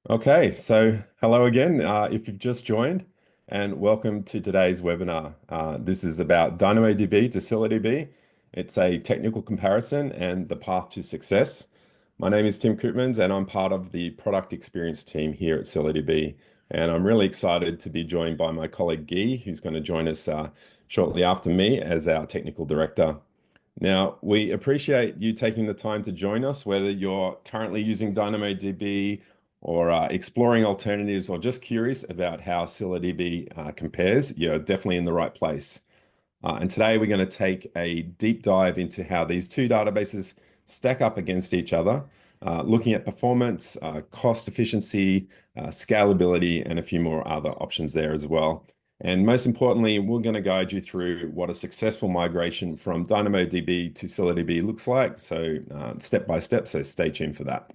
Okay, so hello again. If you've just joined, and welcome to today's webinar. This is about DynamoDB to ScyllaDB. It's a technical comparison and the path to success. My name is Tim Koopmans, and I'm part of the product experience team here at ScyllaDB. And I'm really excited to be joined by my colleague Guy, who's going to join us shortly after me as our technical director. Now, we appreciate you taking the time to join us, whether you're currently using DynamoDB or exploring alternatives or just curious about how ScyllaDB compares. You're definitely in the right place. And today we're going to take a deep dive into how these two databases stack up against each other, looking at performance, cost efficiency, scalability, and a few more other options there as well. And most importantly, we're going to guide you through what a successful migration from DynamoDB to ScyllaDB looks like. So step by step, so stay tuned for that.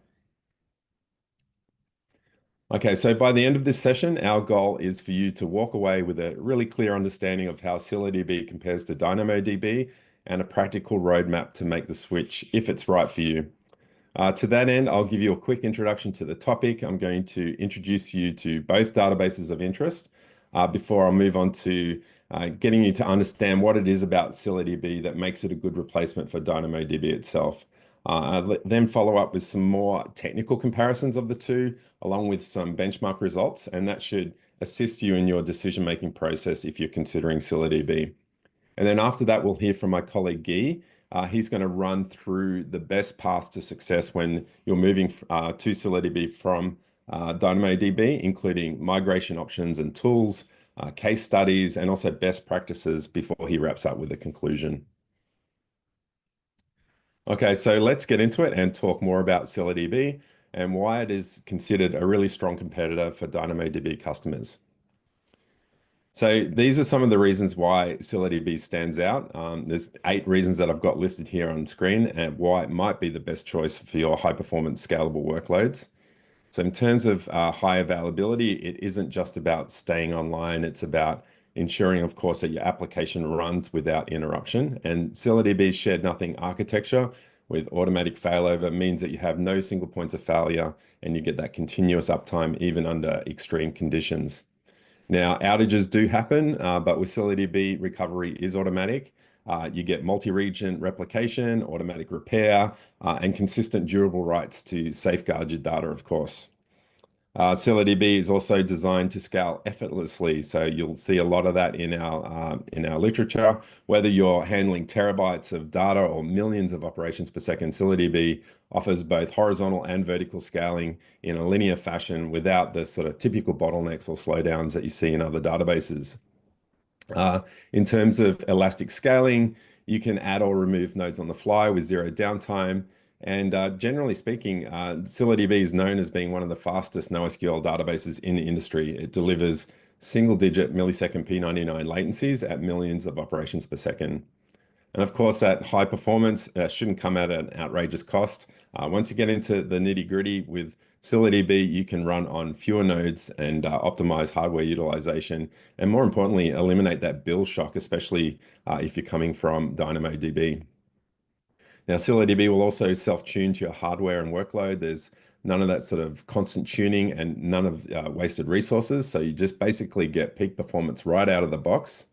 Okay, so by the end of this session, our goal is for you to walk away with a really clear understanding of how ScyllaDB compares to DynamoDB and a practical roadmap to make the switch if it's right for you. To that end, I'll give you a quick introduction to the topic. I'm going to introduce you to both databases of interest before I move on to getting you to understand what it is about ScyllaDB that makes it a good replacement for DynamoDB itself. I'll then follow up with some more technical comparisons of the two, along with some benchmark results, and that should assist you in your decision-making process if you're considering ScyllaDB. And then after that, we'll hear from my colleague Guy. He's going to run through the best paths to success when you're moving to ScyllaDB from DynamoDB, including migration options and tools, case studies, and also best practices before he wraps up with a conclusion. Okay, so let's get into it and talk more about ScyllaDB and why it is considered a really strong competitor for DynamoDB customers. So these are some of the reasons why ScyllaDB stands out. There's 8 reasons that I've got listed here on screen and why it might be the best choice for your high-performance scalable workloads. So in terms of high availability, it isn't just about staying online. It's about ensuring, of course, that your application runs without interruption. And ScyllaDB's shared nothing architecture with automatic failover means that you have no single points of failure and you get that continuous uptime even under extreme conditions. Now, outages do happen, but with ScyllaDB, recovery is automatic. You get multi-region replication, automatic repair, and consistent durable writes to safeguard your data, of course. ScyllaDB is also designed to scale effortlessly, so you'll see a lot of that in our literature. Whether you're handling terabytes of data or millions of operations per second, ScyllaDB offers both horizontal and vertical scaling in a linear fashion without the sort of typical bottlenecks or slowdowns that you see in other databases. In terms of elastic scaling, you can add or remove nodes on the fly with zero downtime. And generally speaking, ScyllaDB is known as being one of the fastest NoSQL databases in the industry. It delivers single-digit millisecond P99 latencies at millions of operations per second. And of course, that high performance shouldn't come at an outrageous cost. Once you get into the nitty-gritty with ScyllaDB, you can run on fewer nodes and optimize hardware utilization, and more importantly, eliminate that bill shock, especially if you're coming from DynamoDB. Now, ScyllaDB will also self-tune to your hardware and workload. There's none of that sort of constant tuning and none of wasted resources. So you just basically get peak performance right out of the box.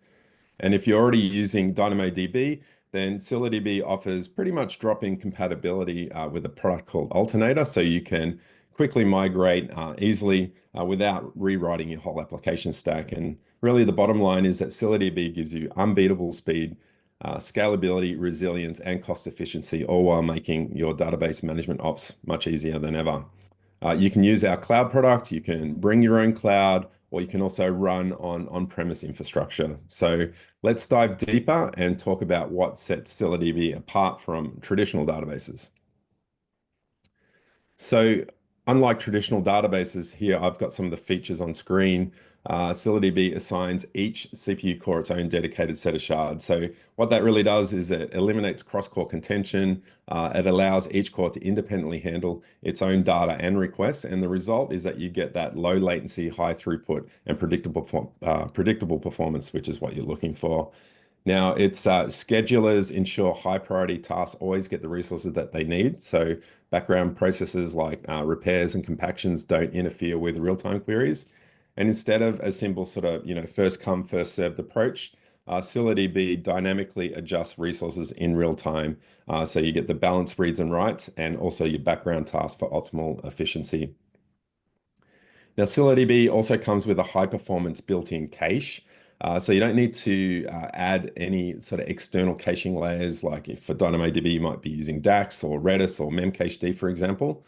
And if you're already using DynamoDB, then ScyllaDB offers pretty much drop-in compatibility with a product called Alternator, so you can quickly migrate easily without rewriting your whole application stack. And really the bottom line is that ScyllaDB gives you unbeatable speed, scalability, resilience, and cost efficiency, all while making your database management ops much easier than ever. You can use our cloud product, you can bring your own cloud, or you can also run on-premise infrastructure. So let's dive deeper and talk about what sets ScyllaDB apart from traditional databases. So unlike traditional databases here, I've got some of the features on screen. ScyllaDB assigns each CPU core its own dedicated set of shards. So what that really does is it eliminates cross-core contention. It allows each core to independently handle its own data and requests. And the result is that you get that low latency, high throughput, and predictable performance, which is what you're looking for. Now, it's schedulers ensure high priority tasks always get the resources that they need. So background processes like repairs and compactions don't interfere with real-time queries. And instead of a simple sort of, first come, first served approach, ScyllaDB dynamically adjusts resources in real time. So you get the balanced reads and writes and also your background tasks for optimal efficiency. Now, ScyllaDB also comes with a high performance built-in cache. So you don't need to add any sort of external caching layers. Like if for DynamoDB, you might be using DAX or Redis or Memcached, for example.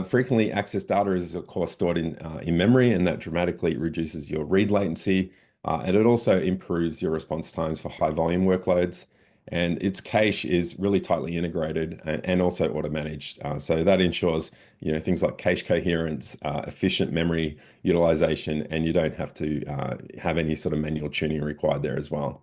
Frequently accessed data is, of course, stored in memory, and that dramatically reduces your read latency. And it also improves your response times for high volume workloads. And its cache is really tightly integrated and also auto-managed. So that ensures, things like cache coherence, efficient memory utilization, and you don't have to have any sort of manual tuning required there as well.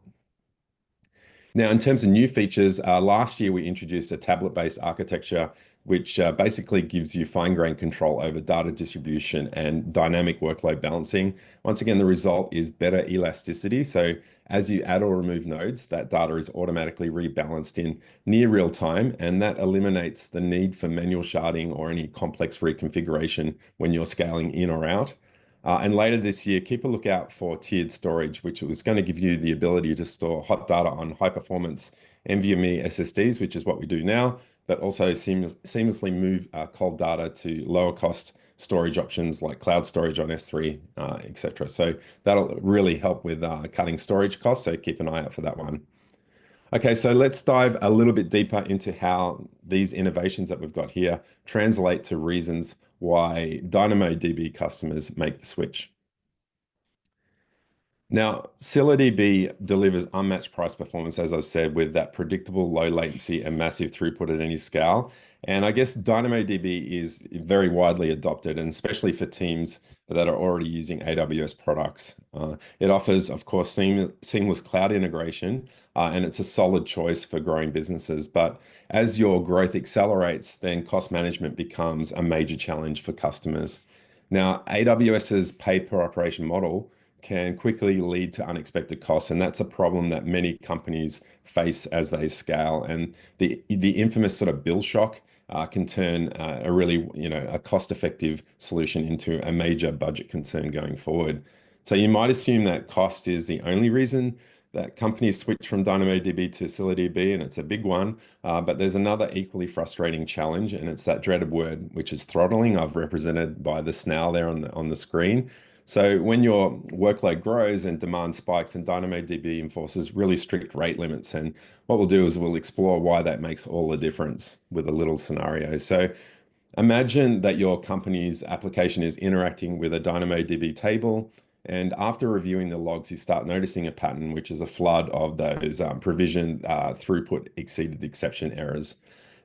Now, in terms of new features, last year we introduced a tablet-based architecture, which basically gives you fine-grained control over data distribution and dynamic workload balancing. Once again, the result is better elasticity. So as you add or remove nodes, that data is automatically rebalanced in near real time, and that eliminates the need for manual sharding or any complex reconfiguration when you're scaling in or out. And later this year, keep a lookout for tiered storage, which was going to give you the ability to store hot data on high performance NVMe SSDs, which is what we do now, but also seamlessly move cold data to lower cost storage options like cloud storage on S3, etc. So that'll really help with cutting storage costs. So keep an eye out for that one. Okay, so let's dive a little bit deeper into how these innovations that we've got here translate to reasons why DynamoDB customers make the switch. Now, ScyllaDB delivers unmatched price performance, as I've said, with that predictable low latency and massive throughput at any scale. And I guess DynamoDB is very widely adopted, and especially for teams that are already using AWS products. It offers, of course, seamless cloud integration, and it's a solid choice for growing businesses. But as your growth accelerates, then cost management becomes a major challenge for customers. Now, AWS's pay per operation model can quickly lead to unexpected costs, and that's a problem that many companies face as they scale. And the infamous sort of bill shock can turn a really, a cost-effective solution into a major budget concern going forward. So you might assume that cost is the only reason that companies switch from DynamoDB to ScyllaDB, and it's a big one. But there's another equally frustrating challenge, and it's that dreaded word, which is throttling. I've represented by the snail there on the screen. So when your workload grows and demand spikes, and DynamoDB enforces really strict rate limits, and what we'll do is we'll explore why that makes all the difference with a little scenario. So imagine that your company's application is interacting with a DynamoDB table, and after reviewing the logs, you start noticing a pattern, which is a flood of those provision throughput exceeded exception errors.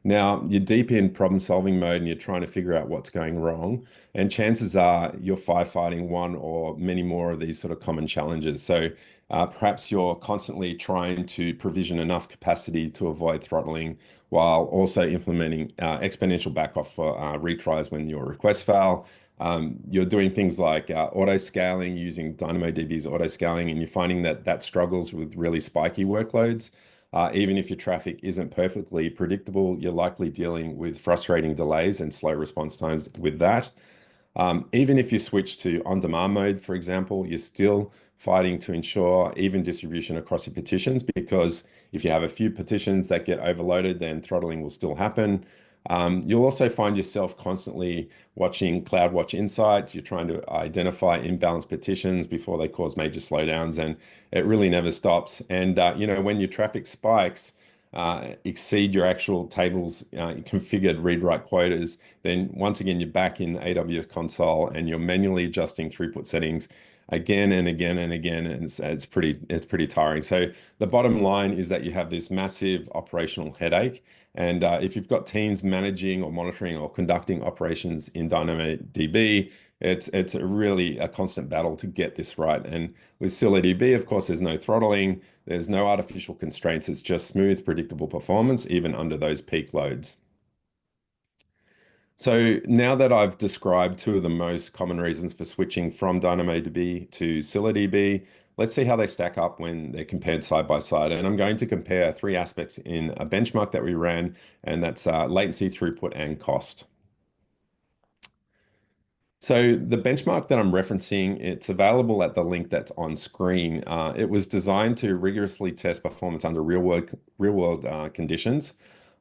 Now, you're deep in problem solving mode and you're trying to figure out what's going wrong. And chances are you're firefighting one or many more of these sort of common challenges. So perhaps you're constantly trying to provision enough capacity to avoid throttling while also implementing exponential backoff for retries when your requests fail. You're doing things like auto scaling using DynamoDB's auto scaling, and you're finding that that struggles with really spiky workloads. Even if your traffic isn't perfectly predictable, you're likely dealing with frustrating delays and slow response times with that. Even if you switch to on-demand mode, for example, you're still fighting to ensure even distribution across your petitions, because if you have a few petitions that get overloaded, then throttling will still happen. You'll also find yourself constantly watching CloudWatch insights. You're trying to identify imbalanced petitions before they cause major slowdowns, and it really never stops. And when your traffic spikes, exceed your actual tables configured read-write quotas, then once again you're back in the AWS console and you're manually adjusting throughput settings again and again and again, and it's pretty tiring. So the bottom line is that you have this massive operational headache, and if you've got teams managing or monitoring or conducting operations in DynamoDB, it's really a constant battle to get this right. And with ScyllaDB, of course, there's no throttling, there's no artificial constraints. It's just smooth, predictable performance, even under those peak loads. So now that I've described two of the most common reasons for switching from DynamoDB to ScyllaDB, let's see how they stack up when they're compared side by side. And I'm going to compare three aspects in a benchmark that we ran, and that's latency, throughput, and cost. So the benchmark that I'm referencing, it's available at the link that's on screen. It was designed to rigorously test performance under real world conditions.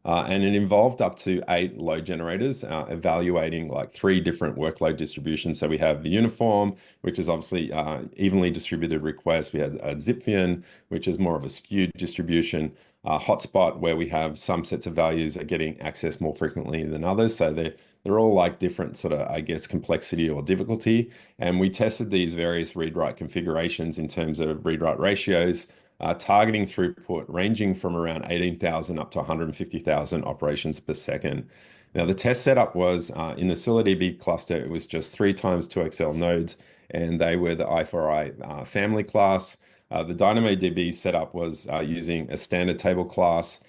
And it involved up to 8 load generators, evaluating like 3 different workload distributions. So we have the uniform, which is obviously evenly distributed requests. We had a Zipfian, which is more of a skewed distribution. Hotspot, where we have some sets of values are getting accessed more frequently than others. So they're all like different sort of, I guess, complexity or difficulty. And we tested these various read-write configurations in terms of read-write ratios, targeting throughput ranging from around 18,000 up to 150,000 operations per second. Now, the test setup was in the ScyllaDB cluster, it was just 3 times 2XL nodes, and they were the I4I family class. The DynamoDB setup was using a standard table class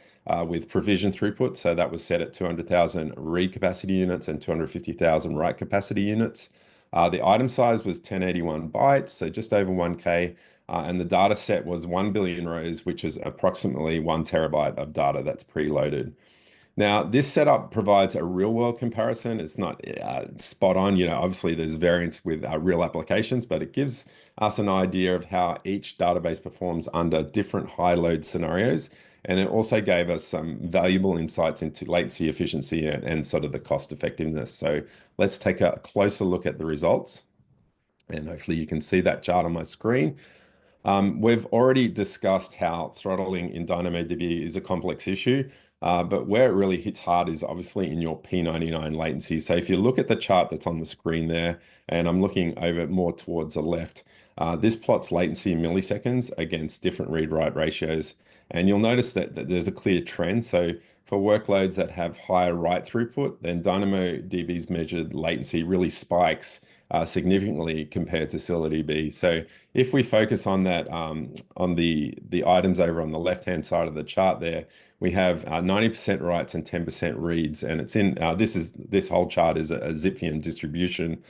with provision throughput. So that was set at 200,000 read capacity units and 250,000 write capacity units. The item size was 1081 bytes, so just over 1K. And the data set was 1 billion rows, which is approximately 1 terabyte of data that's preloaded. Now, this setup provides a real-world comparison. It's not spot on. Obviously there's variance with real applications, but it gives us an idea of how each database performs under different high-load scenarios. And it also gave us some valuable insights into latency efficiency and sort of the cost effectiveness. So let's take a closer look at the results. And hopefully you can see that chart on my screen. We've already discussed how throttling in DynamoDB is a complex issue, but where it really hits hard is obviously in your P99 latency. So if you look at the chart that's on the screen there, and I'm looking over more towards the left, this plots latency in milliseconds against different read-write ratios. And you'll notice that there's a clear trend. So for workloads that have higher write throughput, then DynamoDB's measured latency really spikes significantly compared to ScyllaDB. So if we focus on that, on the items over on the left-hand side of the chart there, we have 90% writes and 10% reads, and it's in this whole chart is a Zipfian distribution,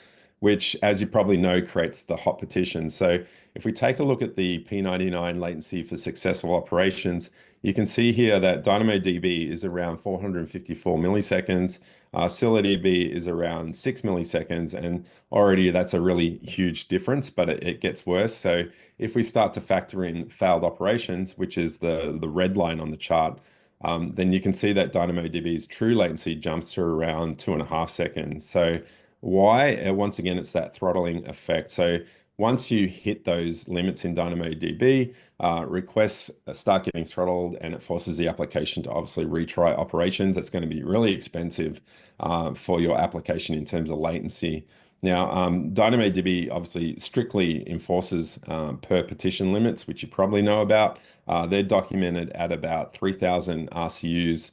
which, as you probably know, creates the hot partition. So if we take a look at the P99 latency for successful operations, you can see here that DynamoDB is around 454 milliseconds. ScyllaDB is around 6 milliseconds, and already that's a really huge difference, but it gets worse. So if we start to factor in failed operations, which is the red line on the chart, then you can see that DynamoDB's true latency jumps to around 2.5 seconds. So why? Once again, it's that throttling effect. So once you hit those limits in DynamoDB, requests start getting throttled, and it forces the application to obviously retry operations. It's going to be really expensive for your application in terms of latency. Now, DynamoDB obviously strictly enforces per partition limits, which you probably know about. They're documented at about 3,000 RCUs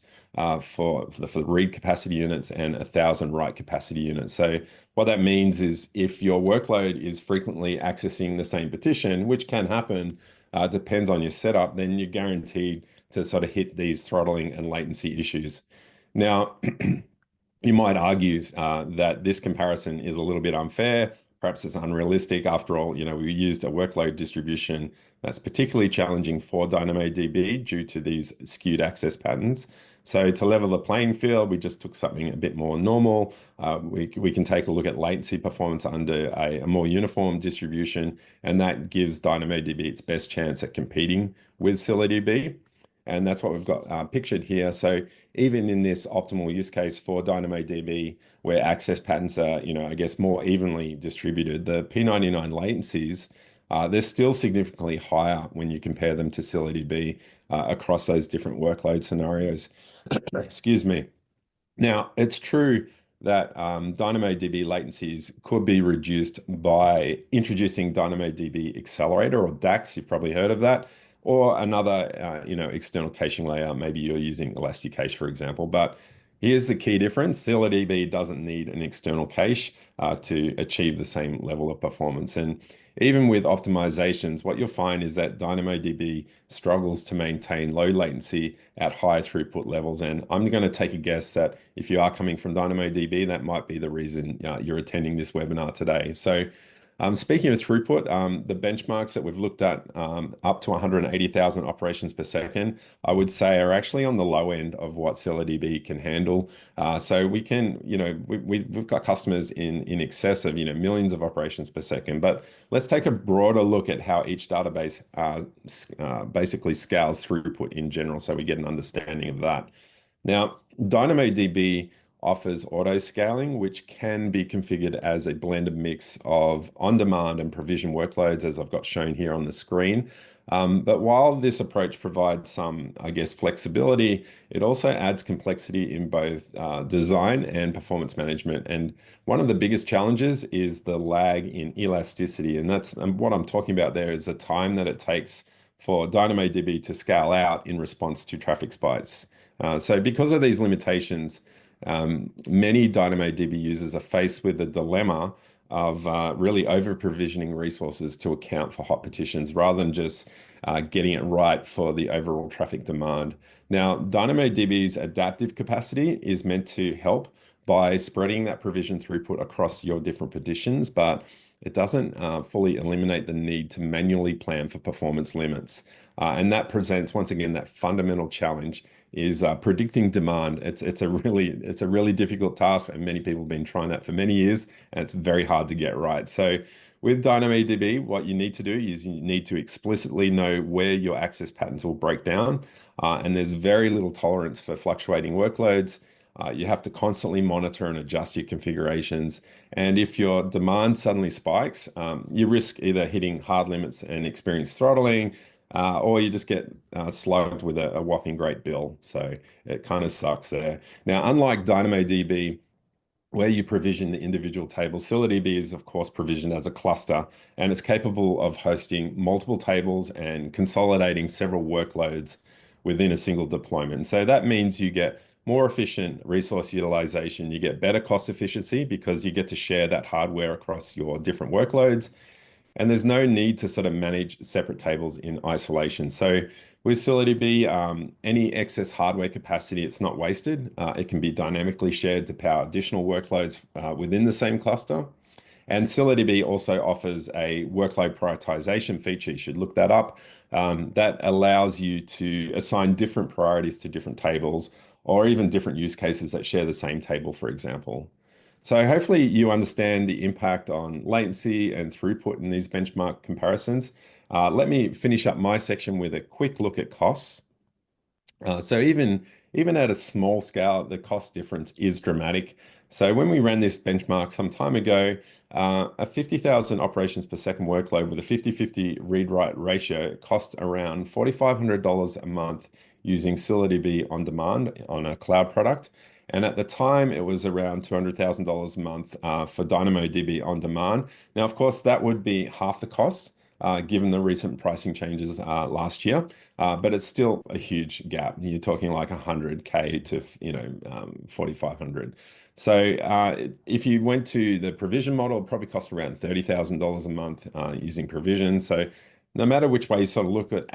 for the read capacity units and 1,000 write capacity units. So what that means is if your workload is frequently accessing the same partition, which can happen, depends on your setup, then you're guaranteed to sort of hit these throttling and latency issues. Now, you might argue that this comparison is a little bit unfair. Perhaps it's unrealistic. After all, we used a workload distribution that's particularly challenging for DynamoDB due to these skewed access patterns. So to level the playing field, we just took something a bit more normal. We can take a look at latency performance under a more uniform distribution, and that gives DynamoDB its best chance at competing with ScyllaDB. And that's what we've got pictured here. So even in this optimal use case for DynamoDB, where access patterns are, I guess more evenly distributed, the P99 latencies, they're still significantly higher when you compare them to ScyllaDB across those different workload scenarios. Excuse me. Now, it's true that DynamoDB latencies could be reduced by introducing DynamoDB Accelerator, or DAX, you've probably heard of that, or another external caching layer. Maybe you're using Elasticache, for example. But here's the key difference. ScyllaDB doesn't need an external cache to achieve the same level of performance. And even with optimizations, what you'll find is that DynamoDB struggles to maintain low latency at high throughput levels. And I'm going to take a guess that if you are coming from DynamoDB, that might be the reason you're attending this webinar today. So Speaking of throughput, the benchmarks that we've looked at up to 180,000 operations per second, I would say are actually on the low end of what ScyllaDB can handle. So we can, we've got customers in excess of, millions of operations per second. But let's take a broader look at how each database basically scales throughput in general, so we get an understanding of that. Now, DynamoDB offers auto scaling, which can be configured as a blended mix of on-demand and provision workloads, as I've got shown here on the screen. But while this approach provides some, I guess, flexibility, it also adds complexity in both design and performance management. And one of the biggest challenges is the lag in elasticity. And that's what I'm talking about there is the time that it takes for DynamoDB to scale out in response to traffic spikes. So because of these limitations, many DynamoDB users are faced with the dilemma of really over-provisioning resources to account for hot partitions rather than just getting it right for the overall traffic demand. Now, DynamoDB's adaptive capacity is meant to help by spreading that provision throughput across your different partitions, but it doesn't fully eliminate the need to manually plan for performance limits. And that presents, once again, that fundamental challenge is predicting demand. It's a really difficult task, and many people have been trying that for many years, and it's very hard to get right. So with DynamoDB, what you need to do is you need to explicitly know where your access patterns will break down, and there's very little tolerance for fluctuating workloads. You have to constantly monitor and adjust your configurations. And if your demand suddenly spikes, you risk either hitting hard limits and experience throttling, or you just get slugged with a whopping great bill. So it kind of sucks there. Now, unlike DynamoDB, where you provision the individual tables, ScyllaDB is, of course, provisioned as a cluster, and it's capable of hosting multiple tables and consolidating several workloads within a single deployment. So that means you get more efficient resource utilization, you get better cost efficiency because you get to share that hardware across your different workloads. And there's no need to sort of manage separate tables in isolation. So with ScyllaDB, any excess hardware capacity, it's not wasted. It can be dynamically shared to power additional workloads within the same cluster. And ScyllaDB also offers a workload prioritization feature. You should look that up. That allows you to assign different priorities to different tables or even different use cases that share the same table, for example. So hopefully you understand the impact on latency and throughput in these benchmark comparisons. Let me finish up my section with a quick look at costs. So even at a small scale, the cost difference is dramatic. So when we ran this benchmark some time ago, a 50,000 operations per second workload with a 50-50 read-write ratio cost around $4,500 a month using ScyllaDB on demand on a cloud product. And at the time, it was around $200,000 a month for DynamoDB on demand. Now, of course, that would be half the cost given the recent pricing changes last year, but it's still a huge gap. You're talking like 100K to 4,500. So if you went to the provision model, it probably cost around $30,000 a month using provision. So no matter which way you sort of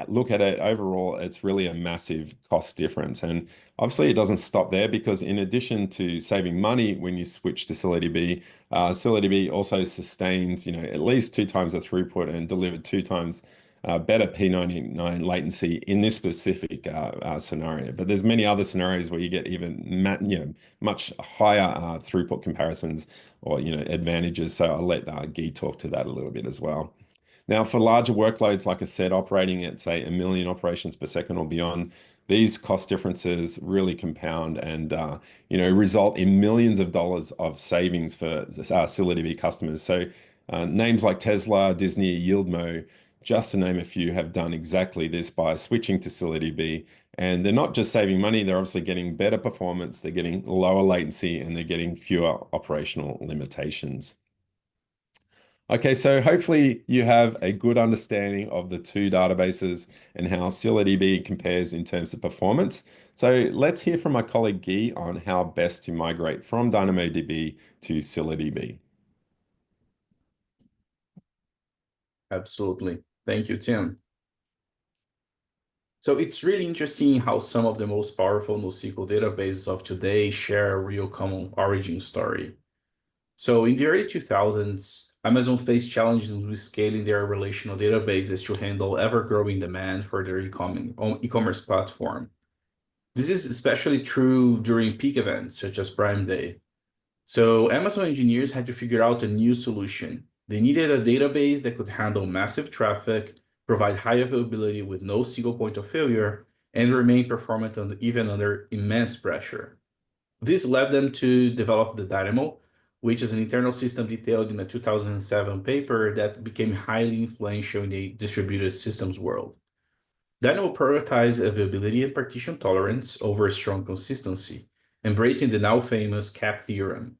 look at it, overall, it's really a massive cost difference. And obviously, it doesn't stop there because in addition to saving money when you switch to ScyllaDB, ScyllaDB also sustains, at least 2 times the throughput and delivered 2 times better P99 latency in this specific scenario. But there's many other scenarios where you get even much higher throughput comparisons or advantages. So I'll let Guy talk to that a little bit as well. Now, for larger workloads, like I said, operating at, say, 1 million operations per second or beyond, these cost differences really compound and result in millions of dollars of savings for ScyllaDB customers. So names like Tesla, Disney, YieldMo, just to name a few, have done exactly this by switching to ScyllaDB. And they're not just saving money, they're obviously getting better performance, they're getting lower latency, and they're getting fewer operational limitations. Okay, so hopefully you have a good understanding of the two databases and how ScyllaDB compares in terms of performance. So let's hear from my colleague Guy on how best to migrate from DynamoDB to ScyllaDB. Absolutely. Thank you, Tim. So it's really interesting how some of the most powerful NoSQL databases of today share a real common origin story. So in the early 2000s, Amazon faced challenges with scaling their relational databases to handle ever-growing demand for their e-commerce platform. This is especially true during peak events such as Prime Day. So Amazon engineers had to figure out a new solution. They needed a database that could handle massive traffic, provide high availability with no single point of failure, and remain performant even under immense pressure. This led them to develop the Dynamo, which is an internal system detailed in a 2007 paper that became highly influential in the distributed systems world. Dynamo prioritized availability and partition tolerance over strong consistency, embracing the now famous CAP theorem.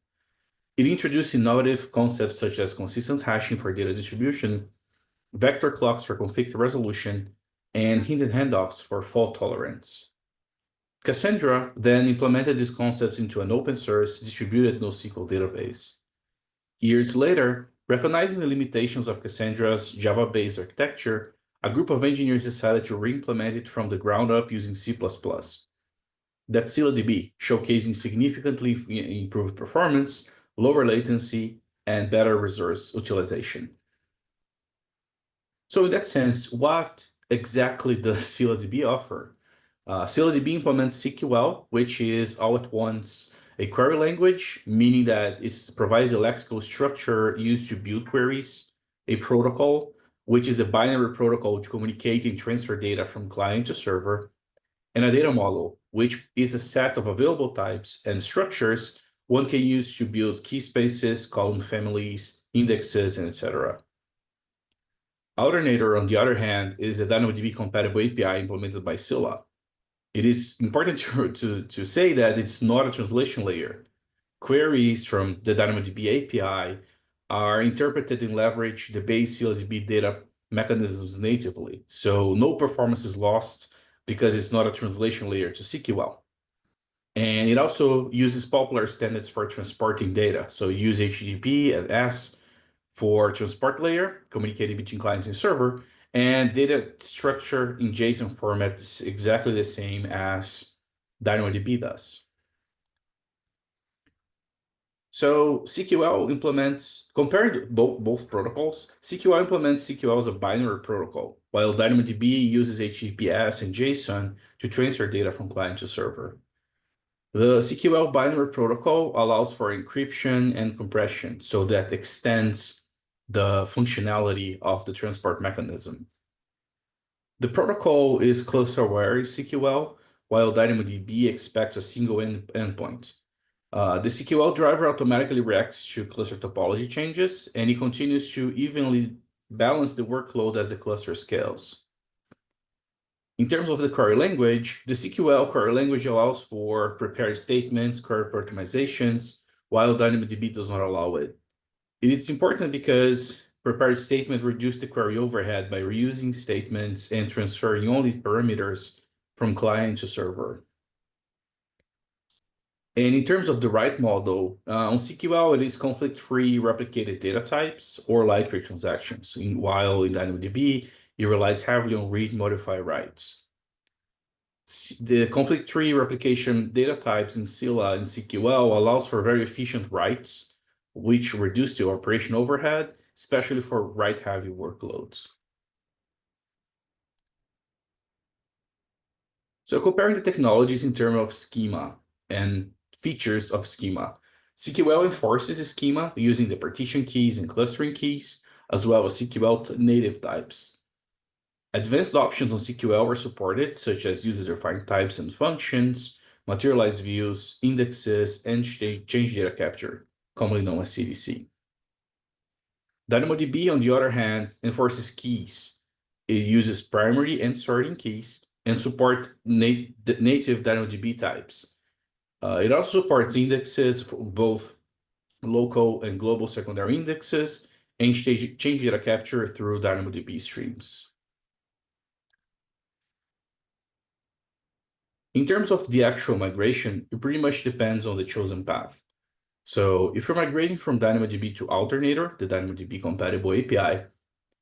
It introduced innovative concepts such as consistent hashing for data distribution, vector clocks for conflict resolution, and hidden handoffs for fault tolerance. Cassandra then implemented these concepts into an open source distributed NoSQL database. Years later, recognizing the limitations of Cassandra's Java-based architecture, a group of engineers decided to re-implement it from the ground up using C++. That's ScyllaDB, showcasing significantly improved performance, lower latency, and better resource utilization. So in that sense, what exactly does ScyllaDB offer? ScyllaDB implements CQL, which is all at once a query language, meaning that it provides a lexical structure used to build queries, a protocol, which is a binary protocol to communicate and transfer data from client to server, and a data model, which is a set of available types and structures one can use to build key spaces, column families, indexes, and etc. Alternator, on the other hand, is a DynamoDB compatible API implemented by Scylla. It is important to say that it's not a translation layer. Queries from the DynamoDB API are interpreted and leverage the base ScyllaDB data mechanisms natively, so no performance is lost because it's not a translation layer to CQL. And it also uses popular standards for transporting data, so use HTTP and S for transport layer, communicating between client and server, and data structure in JSON format is exactly the same as DynamoDB does. So CQL implements, comparing both protocols, CQL implements CQL as a binary protocol, while DynamoDB uses HTTPS and JSON to transfer data from client to server. The CQL binary protocol allows for encryption and compression, so that extends the functionality of the transport mechanism. The protocol is cluster-aware in CQL, while DynamoDB expects a single endpoint. The CQL driver automatically reacts to cluster topology changes, and it continues to evenly balance the workload as the cluster scales. In terms of the query language, the CQL query language allows for prepared statements, query optimizations, while DynamoDB does not allow it. It's important because prepared statement reduce the query overhead by reusing statements and transferring only parameters from client to server. And in terms of the write model, on CQL, it is conflict-free replicated data types or lightweight transactions, while in DynamoDB, it relies heavily on read, modify, writes. The conflict-free replication data types in Scylla and CQL allows for very efficient writes, which reduce the operation overhead, especially for write-heavy workloads. So comparing the technologies in terms of schema and features of schema, CQL enforces a schema using the partition keys and clustering keys, as well as CQL native types. Advanced options on CQL were supported, such as user-defined types and functions, materialized views, indexes, and change data capture, commonly known as CDC. DynamoDB, on the other hand, enforces keys. It uses primary and sorting keys and support native DynamoDB types. It also supports indexes for both local and global secondary indexes and change data capture through DynamoDB streams. In terms of the actual migration, it pretty much depends on the chosen path. So if you're migrating from DynamoDB to Alternator, the DynamoDB compatible API,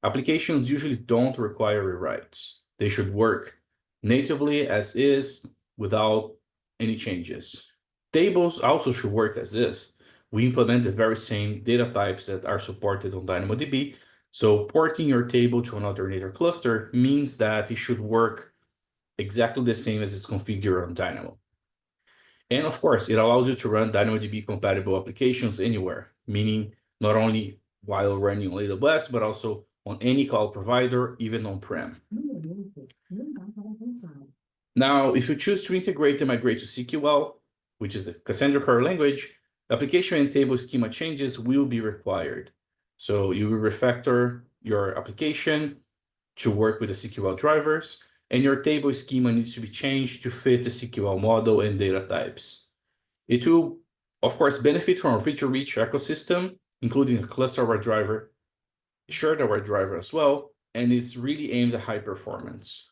applications usually don't require rewrites. They should work natively as is without any changes. Tables also should work as is, we implement the very same data types that are supported on DynamoDB. So porting your table to an alternator cluster means that it should work exactly the same as it's configured on Dynamo. And of course, it allows you to run DynamoDB compatible applications anywhere, meaning not only while running on AWS, but also on any cloud provider, even on-prem. Now, if you choose to integrate and migrate to SQL, which is the Cassandra query language, application and table schema changes will be required. So you will refactor your application to work with the SQL drivers, and your table schema needs to be changed to fit the SQL model and data types. It will, of course, benefit from a feature-rich ecosystem, including a cluster-aware driver, shared-aware driver as well, and it's really aimed at high performance.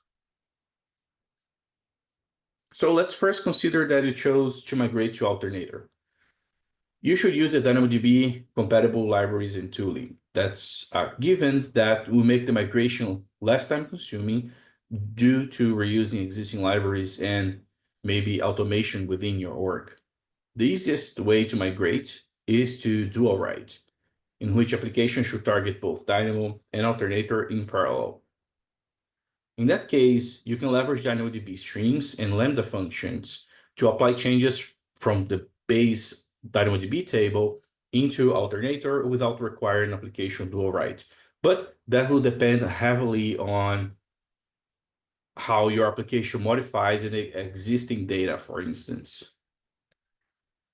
So let's first consider that you chose to migrate to Alternator. You should use the DynamoDB compatible libraries and tooling. That's given that will make the migration less time consuming due to reusing existing libraries and maybe automation within your org. The easiest way to migrate is to dual write, in which applications should target both Dynamo and Alternator in parallel. In that case, you can leverage DynamoDB streams and Lambda functions to apply changes from the base DynamoDB table into Alternator without requiring application dual write. But that will depend heavily on how your application modifies the existing data, for instance.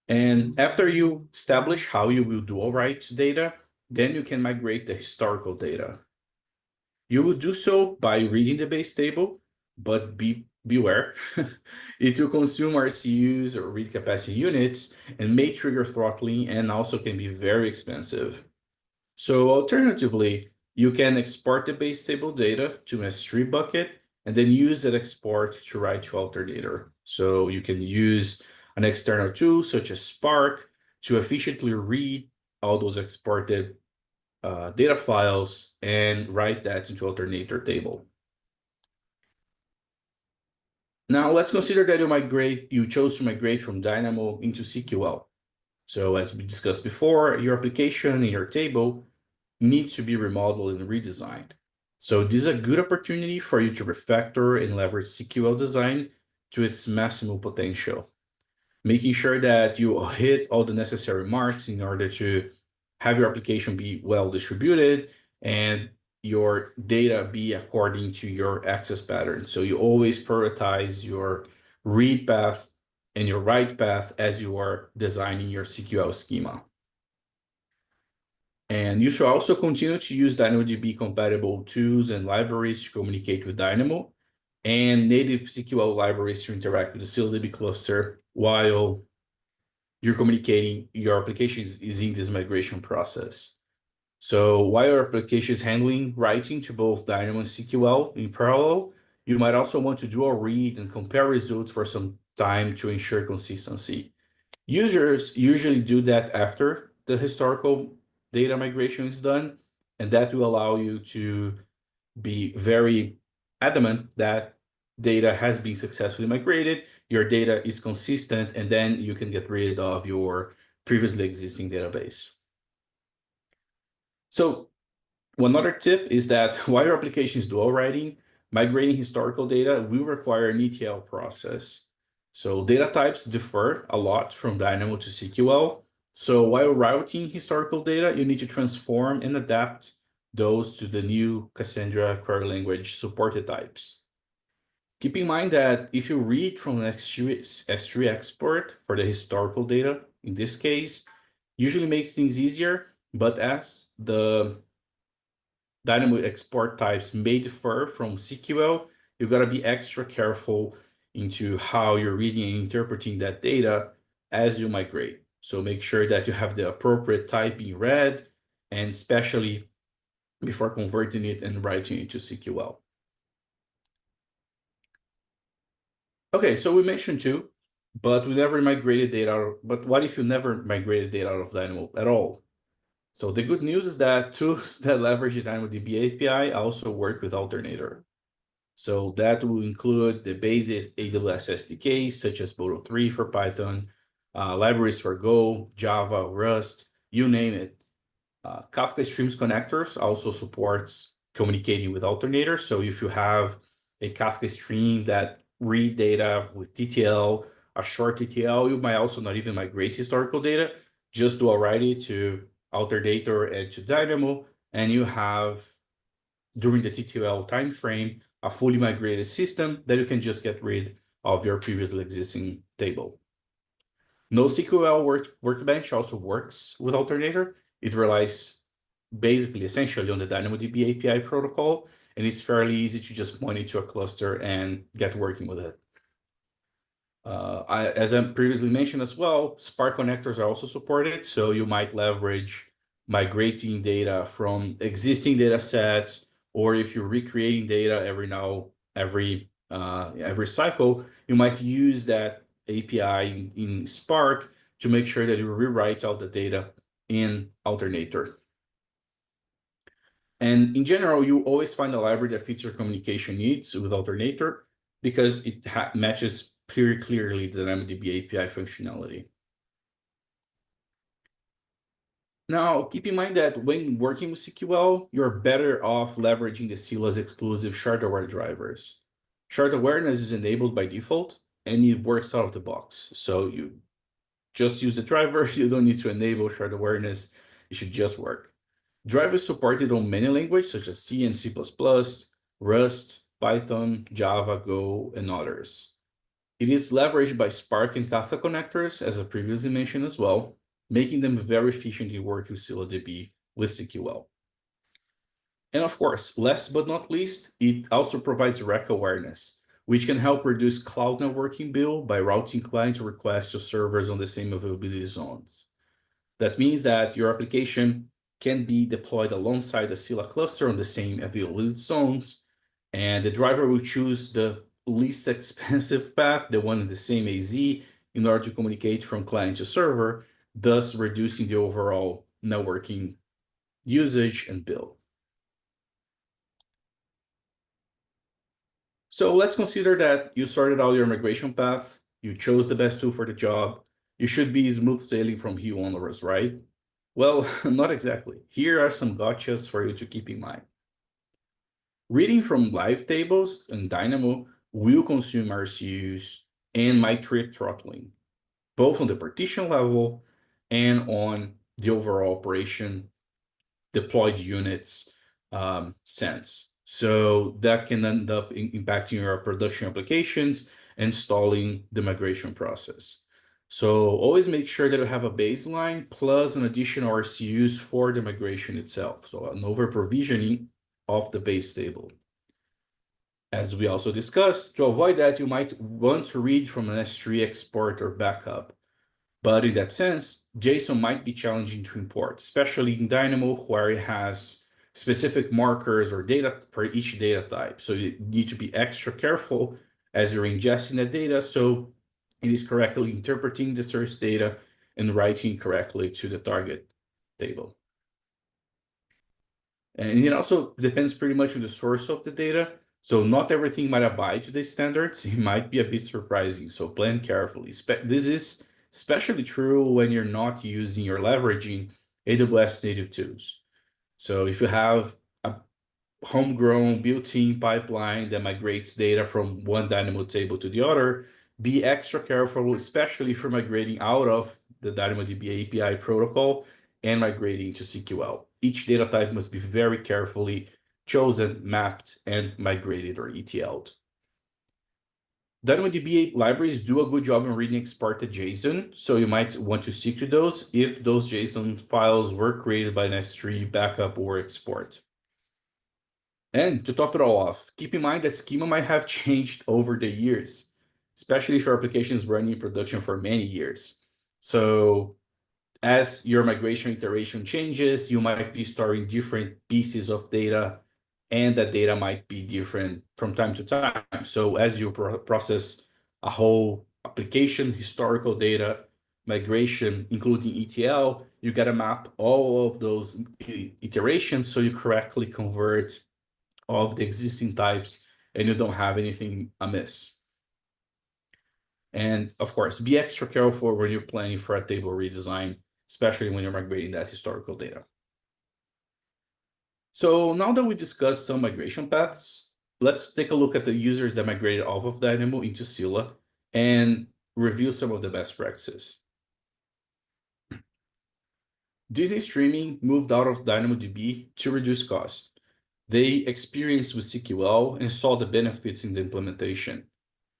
And after you establish how you will dual write data, then you can migrate the historical data. You will do so by reading the base table, but beware. It will consume RCUs or read capacity units and may trigger throttling and also can be very expensive. So alternatively, you can export the base table data to an S3 bucket and then use that export to write to Alternator. So you can use an external tool such as Spark to efficiently read all those exported data files and write that into Alternator table. Now let's consider that you chose to migrate from Dynamo into SQL. So as we discussed before, your application and your table needs to be remodeled and redesigned. So this is a good opportunity for you to refactor and leverage SQL design to its maximum potential, making sure that you hit all the necessary marks in order to have your application be well distributed and your data be according to your access pattern. So you always prioritize your read path and your write path as you are designing your SQL schema. And you should also continue to use DynamoDB compatible tools and libraries to communicate with Dynamo and native SQL libraries to interact with the ScyllaDB cluster while you're communicating, your application is in this migration process. So while your application is handling writing to both Dynamo and SQL in parallel, you might also want to do a read and compare results for some time to ensure consistency. Users usually do that after the historical data migration is done, and that will allow you to be very adamant that data has been successfully migrated, your data is consistent, and then you can get rid of your previously existing database. So one other tip is that while your application is dual writing, migrating historical data will require an ETL process. So data types differ a lot from Dynamo to SQL. So while routing historical data, you need to transform and adapt those to the new Cassandra query language supported types. Keep in mind that if you read from an S3 export for the historical data, in this case, usually makes things easier, but as the Dynamo export types may differ from SQL, you gotta be extra careful into how you're reading and interpreting that data as you migrate. So make sure that you have the appropriate type being read, and especially before converting it and writing it to SQL. Okay, so we mentioned two, but we never migrated data. But what if you never migrated data out of Dynamo at all? So the good news is that tools that leverage the DynamoDB API also work with Alternator. So that will include the basis AWS SDKs, such as Boto3 for Python, libraries for Go, Java, Rust, you name it. Kafka Streams connectors also supports communicating with alternators. So if you have a Kafka stream that read data with TTL, a short TTL, you might also not even migrate historical data, just do a write it to alternator and to Dynamo, and you have, during the TTL timeframe, a fully migrated system that you can just get rid of your previously existing table. NoSQL Workbench also works with Alternator. It relies basically essentially on the DynamoDB API protocol, and it's fairly easy to just point it to a cluster and get working with it. As I previously mentioned as well, Spark connectors are also supported, so you might leverage migrating data from existing data sets, or if you're recreating data every cycle, you might use that API in Spark to make sure that you rewrite all the data in Alternator. And in general, you always find a library that fits your communication needs with Alternator because it matches very clearly the DynamoDB API functionality. Now, keep in mind that when working with CQL, you're better off leveraging the Scylla's exclusive shard-aware drivers. Shard awareness is enabled by default, and it works out of the box. So you just use the driver. You don't need to enable shard awareness. It should just work. Drive is supported on many languages such as C and C++, Rust, Python, Java, Go, and others. It is leveraged by Spark and Kafka connectors, as I previously mentioned as well, making them very efficient in work with ScyllaDB with CQL. And of course, last but not least, it also provides rack awareness, which can help reduce cloud networking bill by routing client requests to servers on the same availability zones. That means that your application can be deployed alongside the Scylla cluster on the same availability zones, and the driver will choose the least expensive path, the one in the same AZ, in order to communicate from client to server, thus reducing the overall networking usage and bill. So let's consider that you sorted out your migration path, you chose the best tool for the job, you should be smooth sailing from here onwards, right? Well, not exactly. Here are some gotchas for you to keep in mind. Reading from live tables in Dynamo will consume RCUs and might trip throttling, both on the partition level and on the overall operation deployed units sense. So that can end up impacting your production applications and stalling the migration process. So always make sure that you have a baseline plus an additional RCUs for the migration itself. So an over provisioning of the base table. As we also discussed, to avoid that, you might want to read from an S3 export or backup. But in that sense, JSON might be challenging to import, especially in Dynamo, where it has specific markers or data for each data type. So you need to be extra careful as you're ingesting the data, so it is correctly interpreting the source data and writing correctly to the target table. And it also depends pretty much on the source of the data. So not everything might abide to the standards. It might be a bit surprising. So plan carefully. This is especially true when you're not using or leveraging AWS native tools. So if you have a homegrown built-in pipeline that migrates data from one Dynamo table to the other, be extra careful, especially if you're migrating out of the DynamoDB API protocol and migrating to CQL. Each data type must be very carefully chosen, mapped, and migrated or ETL'd. DynamoDB libraries do a good job in reading exported JSON, so you might want to stick to those if those JSON files were created by an S3 backup or export. And to top it all off, keep in mind that schema might have changed over the years, especially if your application is running in production for many years. So as your migration iteration changes, you might be storing different pieces of data, and that data might be different from time to time. So as you process a whole application, historical data, migration, including ETL, you got to map all of those iterations so you correctly convert of the existing types and you don't have anything amiss. And of course, be extra careful when you're planning for a table redesign, especially when you're migrating that historical data. So now that we discussed some migration paths, let's take a look at the users that migrated off of Dynamo into Scylla and review some of the best practices. Disney Streaming moved out of DynamoDB to reduce cost. They experienced with CQL and saw the benefits in the implementation.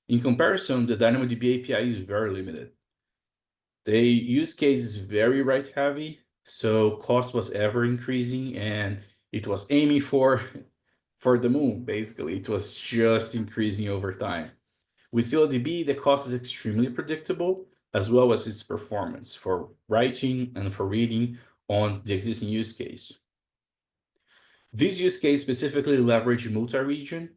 In comparison, the DynamoDB API is very limited. The use case is very write heavy, so cost was ever increasing and it was aiming for the moon, basically. It was just increasing over time. With ScyllaDB, the cost is extremely predictable, as well as its performance for writing and for reading on the existing use case. This use case specifically leverage multi-region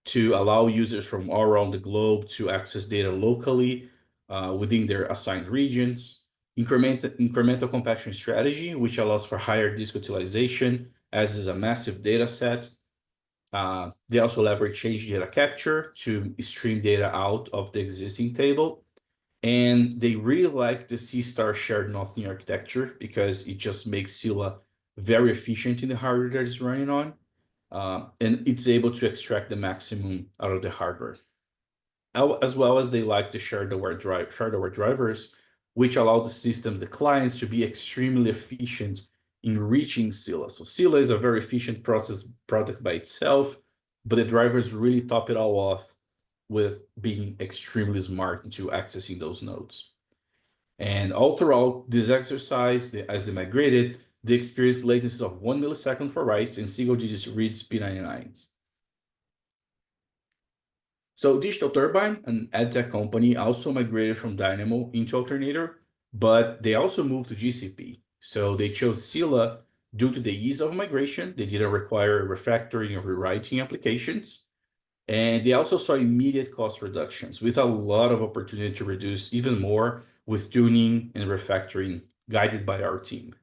to allow users from all around the globe to access data locally within their assigned regions. Incremental compaction strategy, which allows for higher disk utilization, as is a massive data set. They also leverage change data capture to stream data out of the existing table. And they really like the C-star shared nothing architecture because it just makes Scylla very efficient in the hardware that it's running on. And it's able to extract the maximum out of the hardware. As well as they like the shared-aware drivers, which allow the systems, the clients, to be extremely efficient in reaching Scylla. So Scylla is a very efficient product by itself, but the drivers really top it all off with being extremely smart into accessing those nodes. And all throughout this exercise, as they migrated, they experienced latencies of 1 millisecond for writes and single-digit reads P99s. So Digital Turbine, an ad tech company, also migrated from Dynamo into Alternator, but they also moved to GCP. So they chose Scylla due to the ease of migration. They didn't require refactoring or rewriting applications. And they also saw immediate cost reductions with a lot of opportunity to reduce even more with tuning and refactoring guided by our team.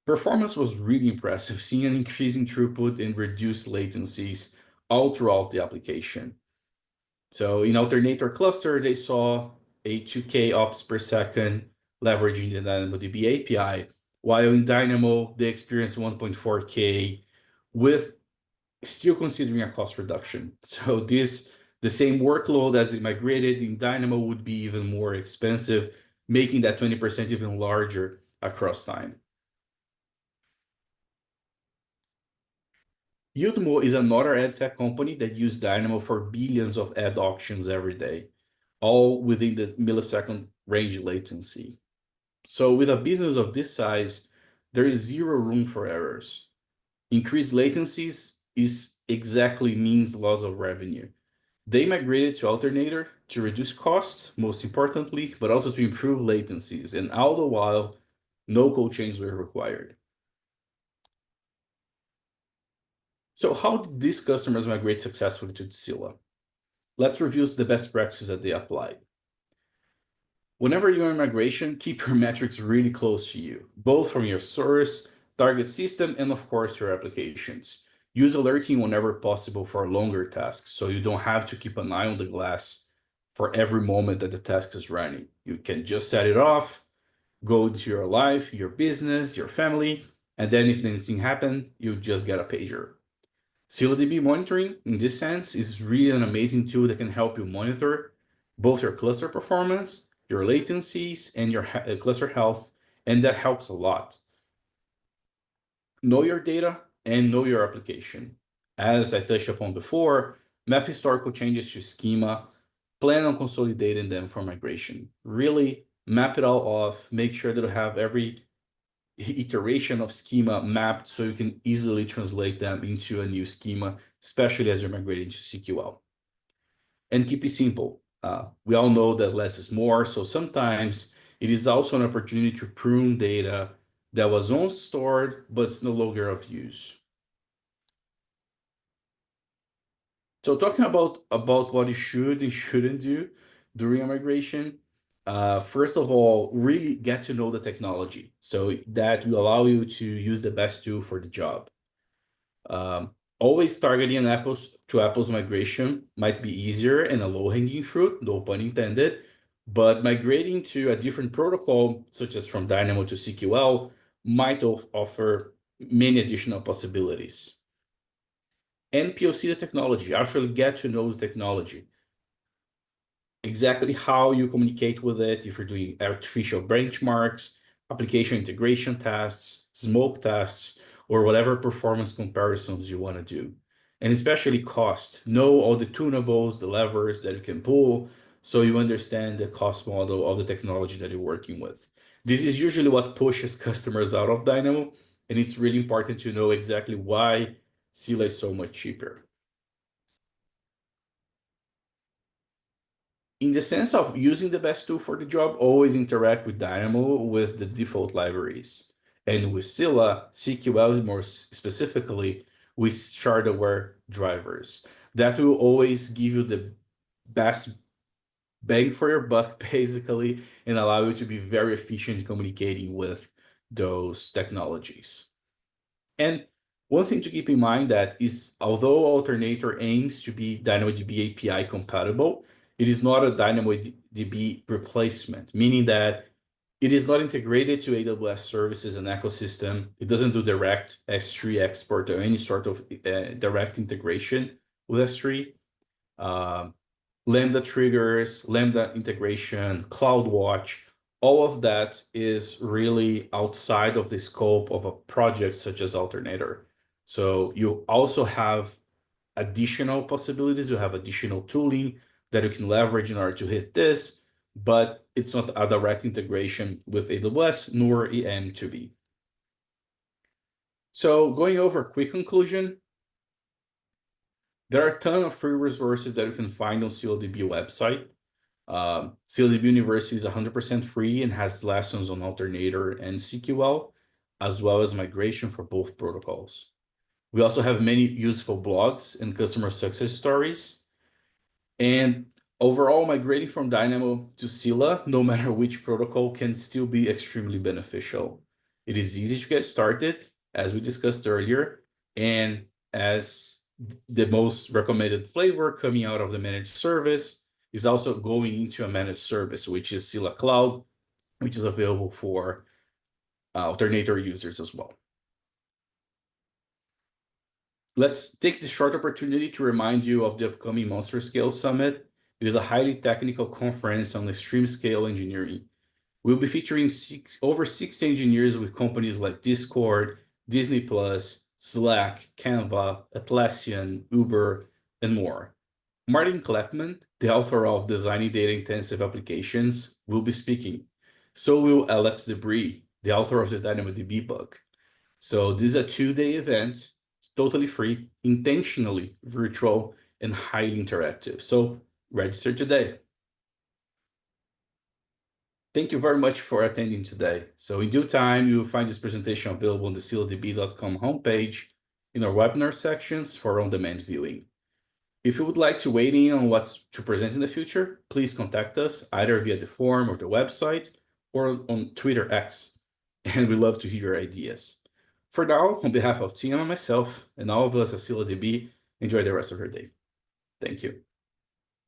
Performance was really impressive, seeing an increasing throughput and reduced latencies all throughout the application. So in Alternator cluster, they saw a 2K ops per second leveraging the DynamoDB API, while in Dynamo, they experienced 1.4K with still considering a cost reduction. So the same workload as they migrated in Dynamo would be even more expensive, making that 20% even larger across time. Udmo is another ad tech company that uses Dynamo for billions of ad auctions every day, all within the millisecond range latency. So with a business of this size, there is zero room for errors. Increased latencies is exactly means loss of revenue. They migrated to Alternator to reduce costs, most importantly, but also to improve latencies, and all the while, no code changes were required. So how did these customers migrate successfully to Scylla? Let's review the best practices that they applied. Whenever you're in migration, keep your metrics really close to you, both from your source, target system, and of course your applications. Use alerting whenever possible for longer tasks, so you don't have to keep an eye on the glass for every moment that the task is running. You can just set it off, go into your life, your business, your family, and then if anything happens, you just get a pager. ScyllaDB monitoring, in this sense, is really an amazing tool that can help you monitor both your cluster performance, your latencies, and your cluster health, and that helps a lot. Know your data and know your application. As I touched upon before, map historical changes to schema, plan on consolidating them for migration. Really map it all off, make sure that you have every iteration of schema mapped so you can easily translate them into a new schema, especially as you're migrating to CQL. And keep it simple. We all know that less is more, so sometimes it is also an opportunity to prune data that was once stored but it's no longer of use. So talking about what you should and shouldn't do during a migration, first of all, really get to know the technology so that will allow you to use the best tool for the job. Always targeting an apples to apples migration might be easier and a low-hanging fruit, no pun intended, but migrating to a different protocol, such as from Dynamo to CQL, might offer many additional possibilities. And POC the technology, actually get to know the technology. Exactly how you communicate with it, if you're doing artificial benchmarks, application integration tests, smoke tests, or whatever performance comparisons you want to do. And especially cost. Know all the tunables, the levers that you can pull, so you understand the cost model of the technology that you're working with. This is usually what pushes customers out of Dynamo, and it's really important to know exactly why Scylla is so much cheaper. In the sense of using the best tool for the job, always interact with Dynamo with the default libraries. And with Scylla, CQL more specifically, with shard-aware drivers. That will always give you the best bang for your buck, basically, and allow you to be very efficient in communicating with those technologies. And one thing to keep in mind that is, although Alternator aims to be DynamoDB API compatible, it is not a DynamoDB replacement, meaning that it is not integrated to AWS services and ecosystem. It doesn't do direct S3 export or any sort of direct integration with S3. Lambda triggers, Lambda integration, CloudWatch, all of that is really outside of the scope of a project such as Alternator. So you also have additional possibilities, you have additional tooling that you can leverage in order to hit this, but it's not a direct integration with AWS nor EM2B. So going over a quick conclusion, there are a ton of free resources that you can find on ScyllaDB website. ScyllaDB University is 100% free and has lessons on Alternator and CQL, as well as migration for both protocols. We also have many useful blogs and customer success stories. And overall, migrating from Dynamo to Scylla, no matter which protocol, can still be extremely beneficial. It is easy to get started, as we discussed earlier, and as the most recommended flavor coming out of the managed service is also going into a managed service, which is Scylla Cloud, which is available for Alternator users as well. Let's take this short opportunity to remind you of the upcoming Monster Scale Summit. It is a highly technical conference on extreme scale engineering. We'll be featuring over 60 engineers with companies like Discord, Disney+, Slack, Canva, Atlassian, Uber, and more. Martin Kleppman, the author of Designing Data-Intensive Applications, will be speaking. So will Alex Debris, the author of the DynamoDB book. So this is a 2-day event. It's totally free, intentionally virtual, and highly interactive. So register today. Thank you very much for attending today. So in due time, you will find this presentation available on the ScyllaDB.com homepage in our webinar sections for on-demand viewing. If you would like to weigh in on what's to present in the future, please contact us either via the forum or the website or on Twitter X, and we love to hear your ideas. For now, on behalf of Tim and myself and all of us at ScyllaDB, enjoy the rest of your day. Thank you.